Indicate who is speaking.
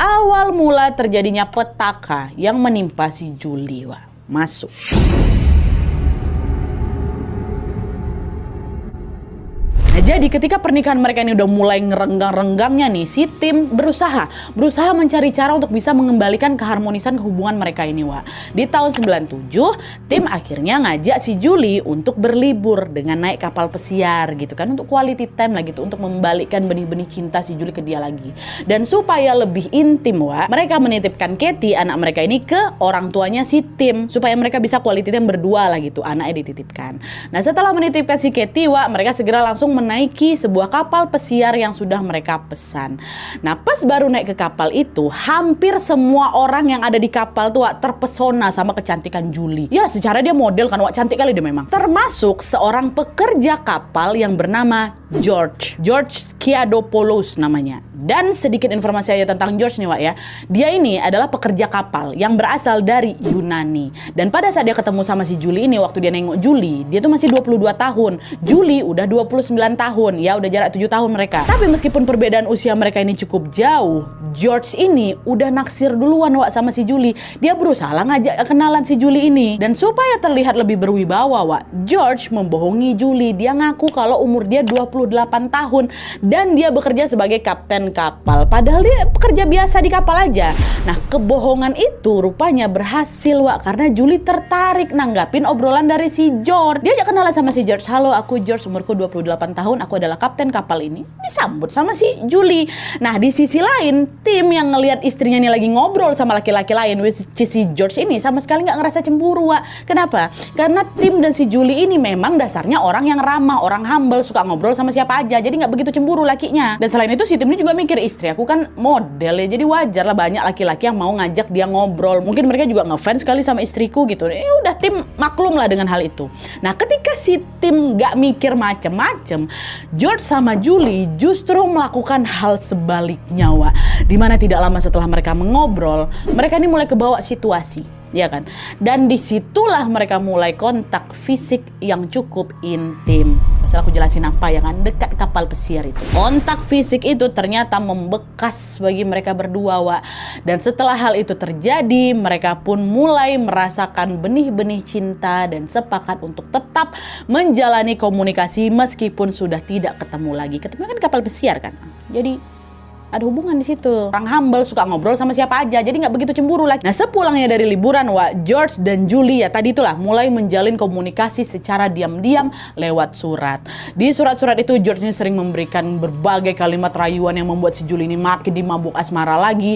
Speaker 1: awal mula terjadinya petaka yang menimpa si Julie. Wah, masuk. Nah, jadi ketika pernikahan mereka ini udah mulai ngerenggang-renggangnya nih, si Tim berusaha mencari cara untuk bisa mengembalikan keharmonisan hubungan mereka ini, Wak. Di tahun 97, Tim akhirnya ngajak si Julie untuk berlibur dengan naik kapal pesiar gitu kan, untuk quality time lah gitu, untuk membalikkan benih-benih cinta si Julie ke dia lagi. Dan supaya lebih intim, Wak, mereka menitipkan Katie, anak mereka ini, ke orang tuanya si Tim supaya mereka bisa quality time berdua lah gitu, anaknya dititipkan. Nah, setelah menitipkan si Katie, Wak, mereka segera langsung menaiki sebuah kapal pesiar yang sudah mereka pesan. Nah, pas baru naik ke kapal itu, hampir semua orang yang ada di kapal tuh, Wak, terpesona sama kecantikan Julie. Ya, secara dia model kan, Wak, cantik kali dia memang. Termasuk seorang pekerja kapal yang bernama George Kiadopoulos namanya. Dan sedikit informasi aja tentang George nih, Wak, ya. Dia ini adalah pekerja kapal yang berasal dari Yunani. Dan pada saat dia ketemu sama si Julie ini, waktu dia nengok Julie, dia tuh masih 22 tahun. Julie udah 29 tahun. Ya, udah jarak 7 tahun mereka. Tapi meskipun perbedaan usia mereka ini cukup jauh, George ini udah naksir duluan, Wak, sama si Julie. Dia berusaha ngajak kenalan si Julie ini. Dan supaya terlihat lebih berwibawa, Wak, George membohongi Julie. Dia ngaku kalau umur dia 28 tahun dan dia bekerja sebagai kapten kapal, padahal dia pekerja biasa di kapal aja. Nah, kebohongan itu rupanya berhasil, Wak, karena Julie tertarik nanggapin obrolan dari si George. Dia ajak kenalan sama si George. Halo, aku George, umurku 28 tahun, aku adalah kapten kapal ini. Disambut sama si Julie. Nah, di sisi lain, Tim yang ngelihat istrinya ini lagi ngobrol sama laki-laki lain, si George ini sama sekali nggak ngerasa cemburu, Wak. Kenapa? Karena Tim dan si Julie ini memang dasarnya orang yang ramah, orang humble, suka ngobrol sama siapa aja, jadi nggak begitu cemburu lakinya. Dan selain itu, si Tim ini juga mikir, istri aku kan model ya, jadi wajar lah banyak laki-laki yang mau ngajak dia ngobrol. Mungkin mereka juga ngefans sekali sama istriku gitu. Ya udah, Tim maklum lah dengan hal itu. Nah, ketika si Tim nggak mikir macem-macem, George sama Julie justru melakukan hal sebaliknya, Wak. Dimana tidak lama setelah mereka mengobrol, mereka ini mulai kebawa situasi, ya kan? Dan disitulah mereka mulai kontak fisik yang cukup intim. Setelah aku jelasin apa yang kan dekat kapal pesiar itu. Kontak fisik itu ternyata membekas bagi mereka berdua, Wak. Dan setelah hal itu terjadi, mereka pun mulai merasakan benih-benih cinta dan sepakat untuk tetap menjalani komunikasi meskipun sudah tidak ketemu lagi. Ketemu kan kapal pesiar kan. Jadi ada hubungan di situ. Orang humble, suka ngobrol sama siapa aja, jadi nggak begitu cemburu lagi. Nah, sepulangnya dari liburan, Wak, George dan Julie ya tadi itulah mulai menjalin komunikasi secara diam-diam lewat surat. Di surat-surat itu George ini sering memberikan berbagai kalimat rayuan yang membuat si Julie ini makin dimabuk asmara lagi.